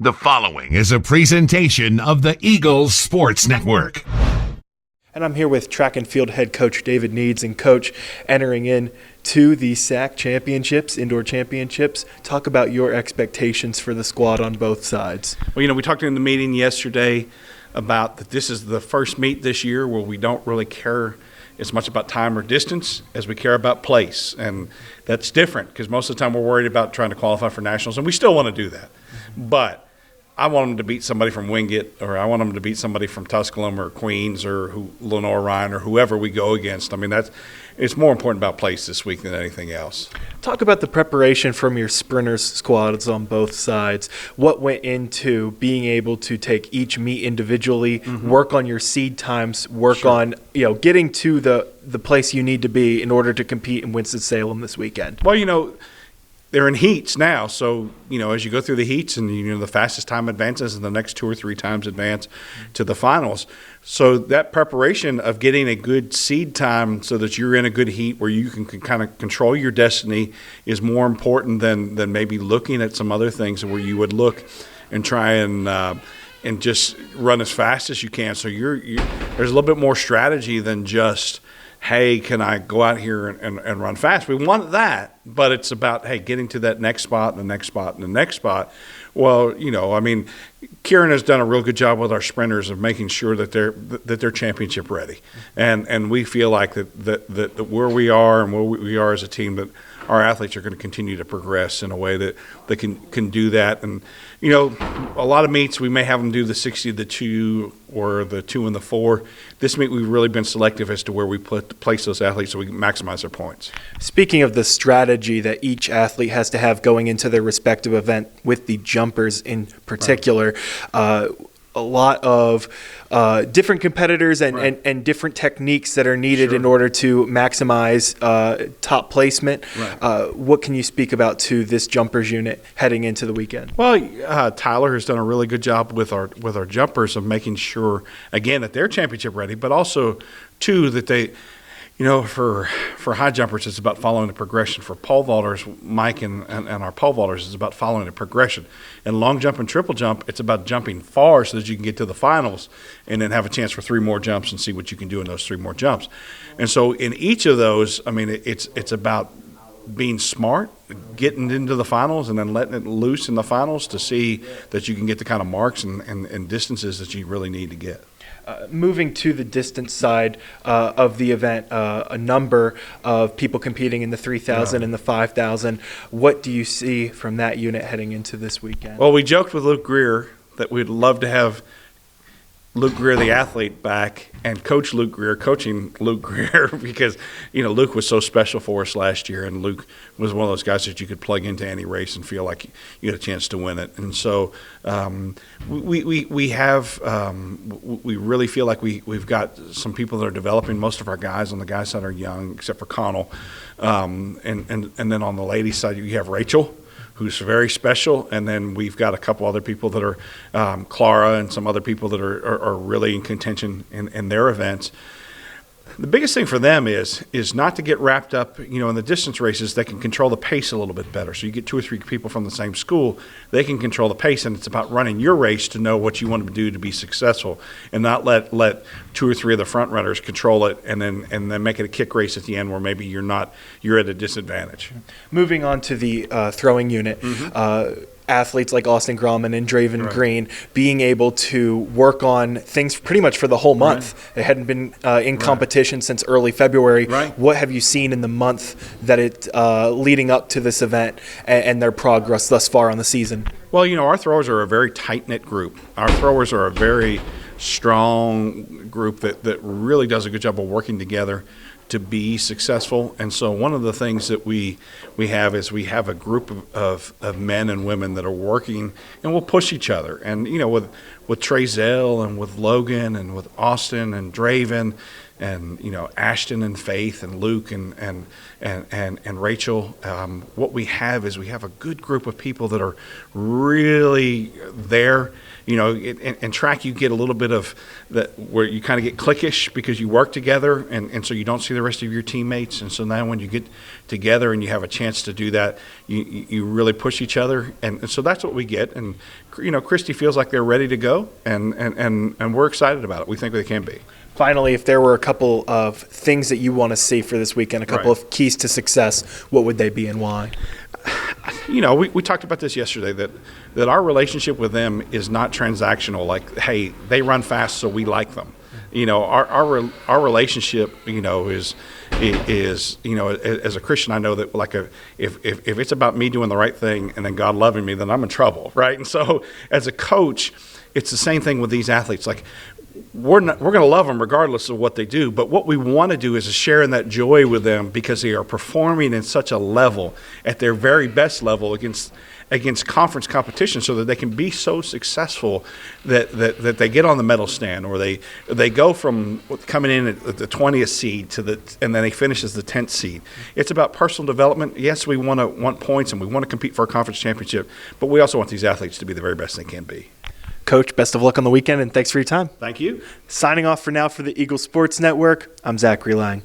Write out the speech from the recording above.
The following is a presentation of the Eagles Sports Network. And I'm here with track and field head coach David Needs. And coach, entering in to the SAC championships, indoor championships, talk about your expectations for the squad on both sides. Well, we talked in the meeting yesterday about that this is the first meet this year where we don't really care as much about time or distance as we care about place. And that's different because most of the time we're worried about trying to qualify for nationals, and we still want to do that. But I want them to beat somebody from Wingate, or I want them to beat somebody from Tusculum or Queens or Lenore Ryan or whoever we go against. I mean, it's more important about place this week than anything else. Talk about the preparation from your sprinters squads on both sides. What went into being able to take each meet individually, work on your seed times, work on getting to the place you need to be in order to compete in Winston-Salem this weekend? Well, they're in heats now, so as you go through the heats and the fastest time advances and the next 2 or 3 times advance to the finals. So that preparation of getting a good seed time so that you're in a good heat where you can kind of control your destiny is more important than maybe looking at some other things where you would look and try and just run as fast as you can. So there's a little bit more strategy than just, hey, can I go out here and run fast? We want that, but it's about, hey, getting to that next spot and the next spot and the next spot. Well, Kieran has done a real good job with our sprinters of making sure that they're championship ready, and we feel like that where we are and where we are as a team, that our athletes are going to continue to progress in a way that they can do that. And a lot of meets we may have them do the 60, the 2, or the 2 and the 4. This meet we've really been selective as to where we place those athletes so we can maximize their points. Speaking of the strategy that each athlete has to have going into their respective event, with the jumpers in particular, a lot of different competitors and different techniques that are needed in order to maximize top placement. What can you speak about to this jumpers unit heading into the weekend? Well, Tyler has done a really good job with our jumpers of making sure, again, that they're championship ready, but also, too, that they – for high jumpers, it's about following the progression. For pole vaulters, Mike and our pole vaulters, it's about following the progression. And long jump and triple jump, it's about jumping far so that you can get to the finals and then have a chance for 3 more jumps and see what you can do in those 3 more jumps. And so in each of those, it's about being smart, getting into the finals, and then letting it loose in the finals to see that you can get the kind of marks and distances that you really need to get. Moving to the distance side of the event, a number of people competing in the 3,000 and the 5,000. What do you see from that unit heading into this weekend? Well, we joked with Luke Greer that we'd love to have Luke Greer, the athlete, back and coach Luke Greer, coaching Luke Greer, because, Luke was so special for us last year, and Luke was one of those guys that you could plug into any race and feel like you had a chance to win it. And so we really feel like we've got some people that are developing. Most of our guys on the guys side are young, except for Connell. And then on the ladies side, you have Rachel, who's very special, and then we've got a couple other people that are Clara and some other people that are really in contention in their events. The biggest thing for them is not to get wrapped up, in the distance races. They can control the pace a little bit better. So you get 2 or 3 people from the same school, they can control the pace, and it's about running your race to know what you want to do to be successful, and not let 2 or 3 of the front runners control it, and then make it a kick race at the end where maybe you're at a disadvantage. Moving on to the throwing unit. Athletes like Austin Grauman and Draven Green being able to work on things pretty much for the whole month. They hadn't been in competition since early February. What have you seen in the month that leading up to this event and their progress thus far on the season? Well, our throwers are a very tight-knit group. Our throwers are a very strong group that really does a good job of working together to be successful. And so one of the things that we have is we have a group of men and women that are working, and we'll push each other. And with Trezell and with Logan and with Austin and Draven and Ashton and Faith and Luke and Rachel, what we have is we have a good group of people that are really there in track you get a little bit of that where you kind of get cliquish because you work together, and so you don't see the rest of your teammates. And so now when you get together and you have a chance to do that, you really push each other, and so that's what we get. And Christy feels like they're ready to go, and we're excited about it. We think they can be. Finally, if there were a couple of things that you want to see for this weekend, a couple of keys to success, what would they be and why? We talked about this yesterday, that our relationship with them is not transactional. Like, hey, they run fast, so we like them. Our relationship, is as a Christian, I know that if it's about me doing the right thing and then God loving me, then I'm in trouble, right? And so as a coach, it's the same thing with these athletes. Like, we're going to love them regardless of what they do, but what we want to do is share in that joy with them because they are performing in such a level, at their very best level, against conference competition, so that they can be so successful that they get on the medal stand, or they go from coming in at the 20th seed and then they finish as the 10th seed. It's about personal development. Yes, we want points and we want to compete for a conference championship, but we also want these athletes to be the very best they can be. Coach, best of luck on the weekend, and thanks for your time. Thank you. Signing off for now for the Eagle Sports Network, I'm Zachary Lang.